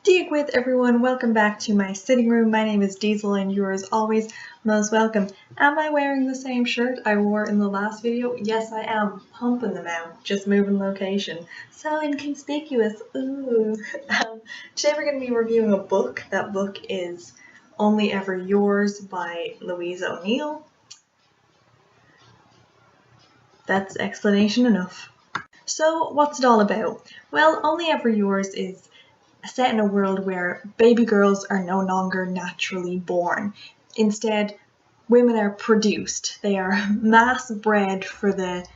Dig with everyone, welcome back to my sitting room. My name is Diesel and you're as always most welcome. Am I wearing the same shirt I wore in the last video? Yes I am, pumping them out, just moving location. So inconspicuous, ooh. Today we're going to be reviewing a book. That book is Only Ever Yours by Louise O'Neill. That's explanation enough. So what's it all about? Well, Only Ever Yours is set in a world where baby girls are no longer naturally born. Instead, women are produced. They are mass bred for the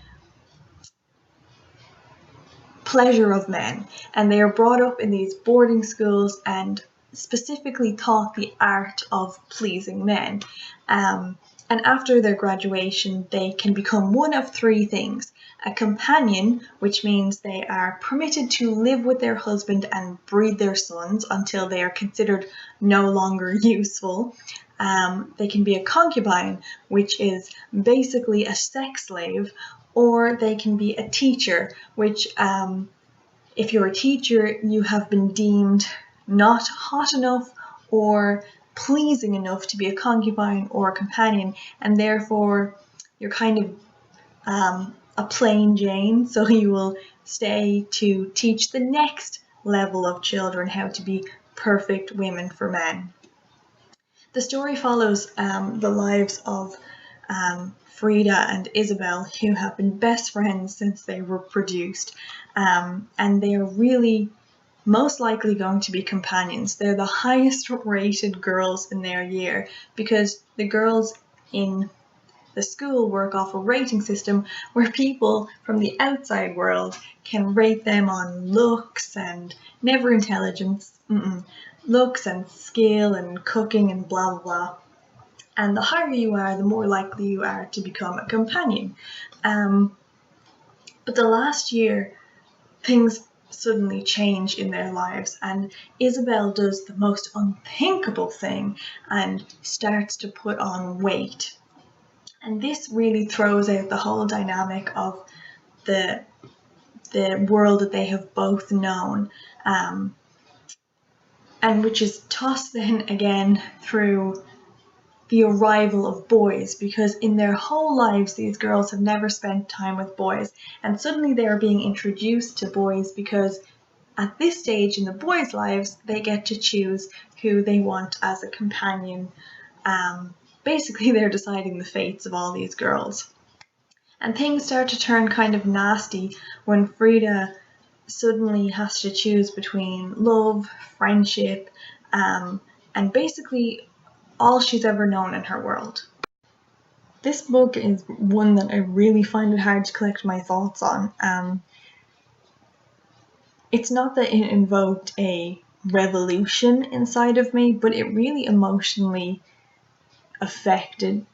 pleasure of men, and they are brought up in these boarding schools and specifically taught the art of pleasing men. And after their graduation, they can become one of three things. A companion, which means they are permitted to live with their husband and breed their sons until they are considered no longer useful. They can be a concubine, which is basically a sex slave, or they can be a teacher, which if you're a teacher, you have been deemed not hot enough or pleasing enough to be a concubine or a companion, and therefore you're kind of a plain Jane, so you will stay to teach the next level of children how to be perfect women for men. The story follows the lives of Frida and Isabel, who have been best friends since they were produced, and they are really most likely going to be companions. They're the highest rated girls in their year because the girls in the school work off a rating system where people from the outside world can rate them on looks and never intelligence, looks and skill and cooking and blah blah blah. And the higher you are, the more likely you are to become a companion. But the last year, things suddenly change in their lives, and Isabel does the most unthinkable thing and starts to put on weight. And this really throws out the whole dynamic of the world that they have both known, and which is tossed then again through the arrival of boys, because in their whole lives these girls have never spent time with boys, and suddenly they are being introduced to boys because at this stage in the boys' lives they get to choose who they want as a companion. Basically they're deciding the fates of all these girls. And things start to turn kind of nasty when Frida suddenly has to choose between love, friendship, and basically all she's ever known in her world. This book is one that I really find it hard to collect my thoughts on. It's not that it invoked a revolution inside of me, but it really emotionally affected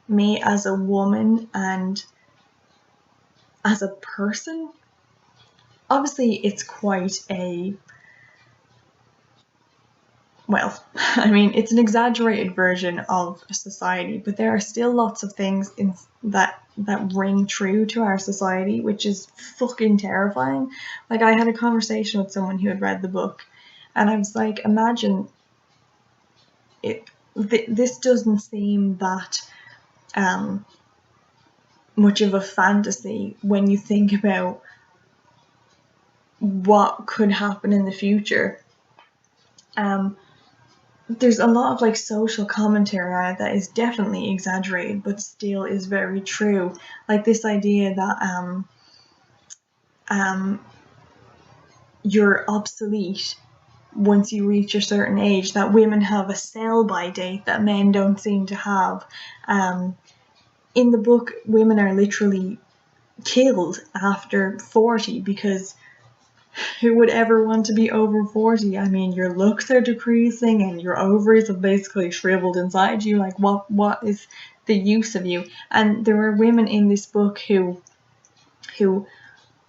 me as a woman and as a person. Obviously, it's quite a it's an exaggerated version of society, but there are still lots of things that ring true to our society, which is fucking terrifying. Like, I had a conversation with someone who had read the book, and I was like, imagine it. This doesn't seem that much of a fantasy when you think about what could happen in the future. There's a lot of like social commentary on it that is definitely exaggerated, but still is very true. Like this idea that you're obsolete once you reach a certain age, that women have a sell-by date that men don't seem to have. In the book, women are literally killed after 40 because who would ever want to be over 40? I mean, your looks are decreasing and your ovaries have basically shriveled inside you. Like, what is the use of you? And there were women in this book who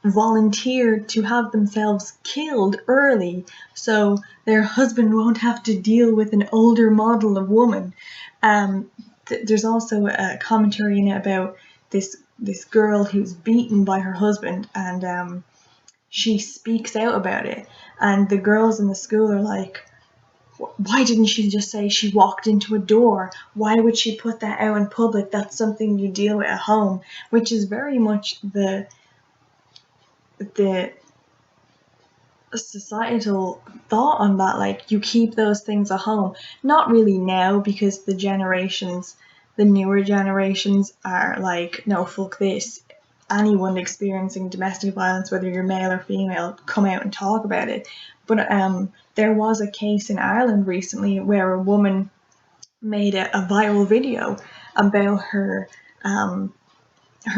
volunteered to have themselves killed early so their husband won't have to deal with an older model of woman. There's also a commentary in it about this girl who's beaten by her husband, and she speaks out about it, and the girls in the school are like, why didn't she just say she walked into a door? Why would she put that out in public? That's something you deal with at home, which is very much the societal thought on that. Like, you keep those things at home. Not really now, because the newer generations are like, no, fuck this. Anyone experiencing domestic violence, whether you're male or female, come out and talk about it. But there was a case in Ireland recently where a woman made a viral video about her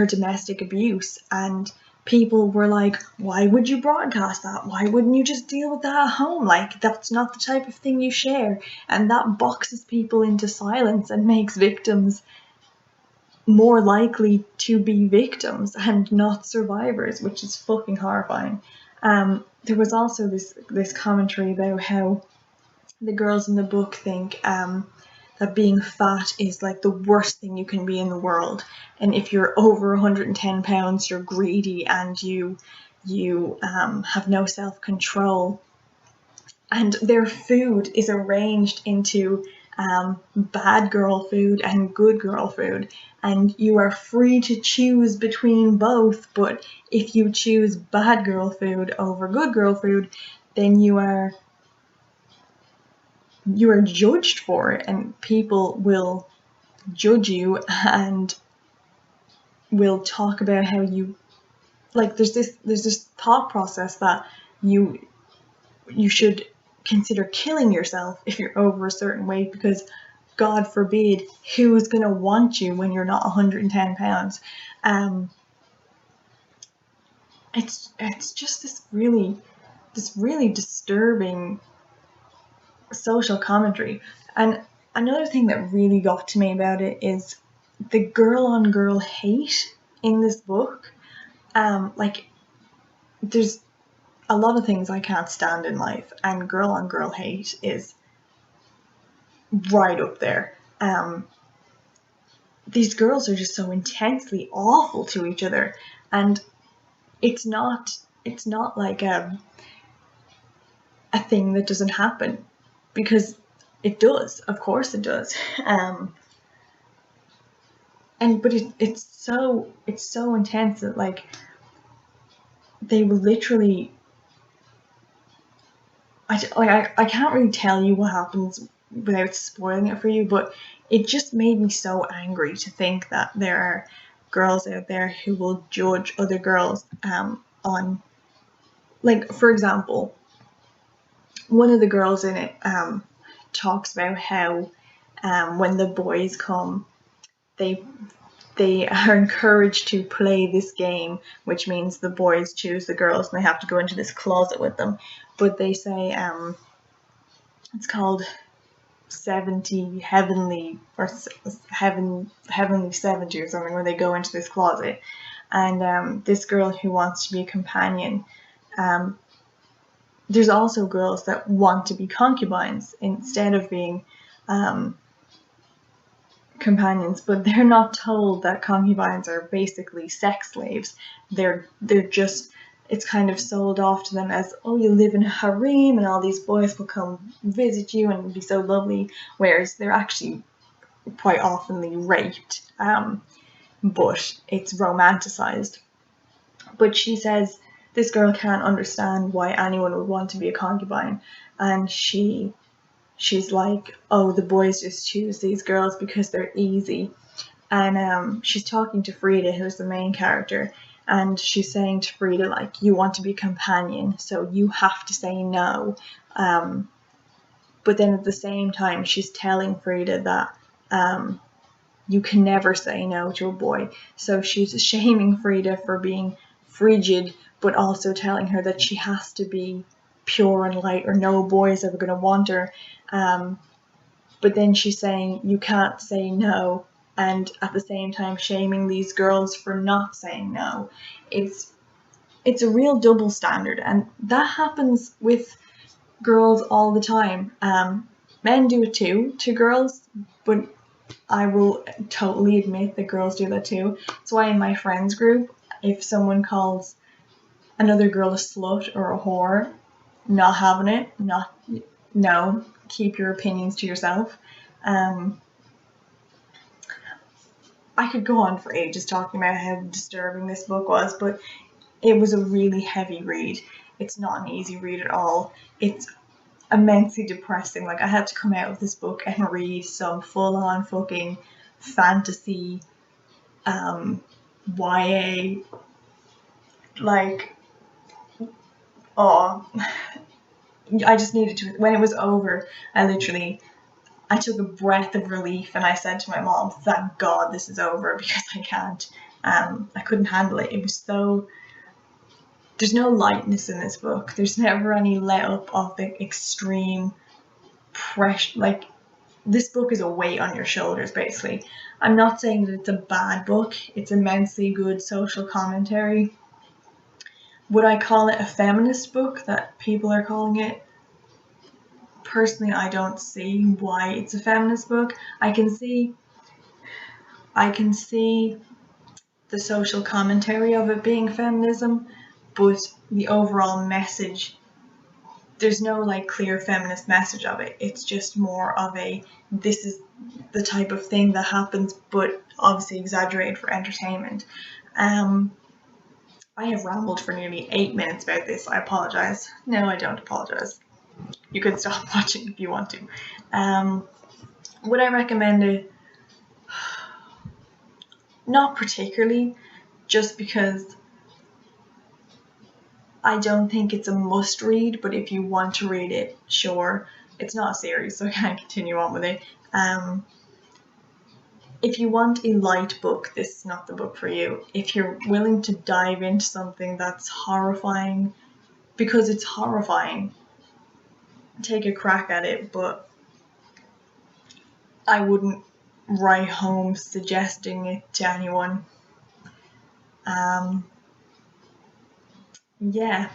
domestic abuse, and people were like, why would you broadcast that? Why wouldn't you just deal with that at home? Like, that's not the type of thing you share. And that boxes people into silence and makes victims more likely to be victims and not survivors, which is fucking horrifying. There was also this commentary about how the girls in the book think that being fat is like the worst thing you can be in the world, and if you're over 110 pounds, you're greedy and you have no self-control. And their food is arranged into bad girl food and good girl food, and you are free to choose between both. But if you choose bad girl food over good girl food, then you are judged for it, and people will judge you and will talk about how you, like, there's this thought process that you should consider killing yourself if you're over a certain weight, because God forbid, who's going to want you when you're not 110 pounds? It's just this really disturbing social commentary. And another thing that really got to me about it is the girl on girl hate in this book. Like, there's a lot of things I can't stand in life, and girl on girl hate is right up there. These girls are just so intensely awful to each other, and it's not like a thing that doesn't happen, because it does. Of course it does. But it's so intense that, like, they will literally, I can't really tell you what happens without spoiling it for you, but it just made me so angry to think that there are girls out there who will judge other girls on, like, for example, one of the girls in it talks about how when the boys come, they are encouraged to play this game, which means the boys choose the girls and they have to go into this closet with them. But they say it's called 70 heavenly, or heavenly 70 or something, where they go into this closet, and this girl who wants to be a companion, there's also girls that want to be concubines instead of being companions, but they're not told that concubines are basically sex slaves. They're just, it's kind of sold off to them as, oh, you live in a harem and all these boys will come visit you and be so lovely, whereas they're actually quite oftenly raped, but it's romanticized. But she says this girl can't understand why anyone would want to be a concubine, and she's like, oh, the boys just choose these girls because they're easy. And she's talking to Frida, who's the main character, and she's saying to Frida, like, you want to be a companion, so you have to say no. But then at the same time, she's telling Frida that you can never say no to a boy. So she's shaming Frida for being frigid, but also telling her that she has to be pure and light or no boy is ever going to want her. But then she's saying you can't say no, and at the same time shaming these girls for not saying no. It's a real double standard, and that happens with girls all the time. Men do it too to girls, but I will totally admit that girls do that too. That's why in my friends group, if someone calls another girl a slut or a whore, not having it, no, keep your opinions to yourself. I could go on for ages talking about how disturbing this book was, but it was a really heavy read. It's not an easy read at all. It's immensely depressing. Like, I had to come out of this book and read some full-on fucking fantasy, YA, like, oh, I just needed to. When it was over, I took a breath of relief and I said to my mom, "Thank God this is over," because I can't. I couldn't handle it. It was so. There's no lightness in this book. There's never any let up of the extreme pressure. Like, this book is a weight on your shoulders, basically. I'm not saying that it's a bad book. It's immensely good social commentary. Would I call it a feminist book that people are calling it? Personally, I don't see why it's a feminist book. I can see the social commentary of it being feminism, but the overall message, there's no like clear feminist message of it. It's just more of a, this is the type of thing that happens, but obviously exaggerated for entertainment. I have rambled for nearly 8 minutes about this. I apologize. No, I don't apologize. You could stop watching if you want to. Would I recommend it? Not particularly, just because I don't think it's a must read, but if you want to read it, sure. It's not a series, so I can't continue on with it. If you want a light book, this is not the book for you. If you're willing to dive into something that's horrifying, because it's horrifying, take a crack at it, but I wouldn't write home suggesting it to anyone. Yeah.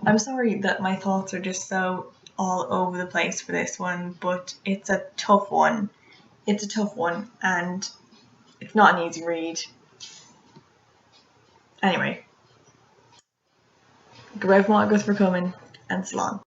I'm sorry that my thoughts are just so all over the place for this one, but it's a tough one. It's a tough one, and it's not an easy read. Anyway, go raibh maith agus for coming, and salán.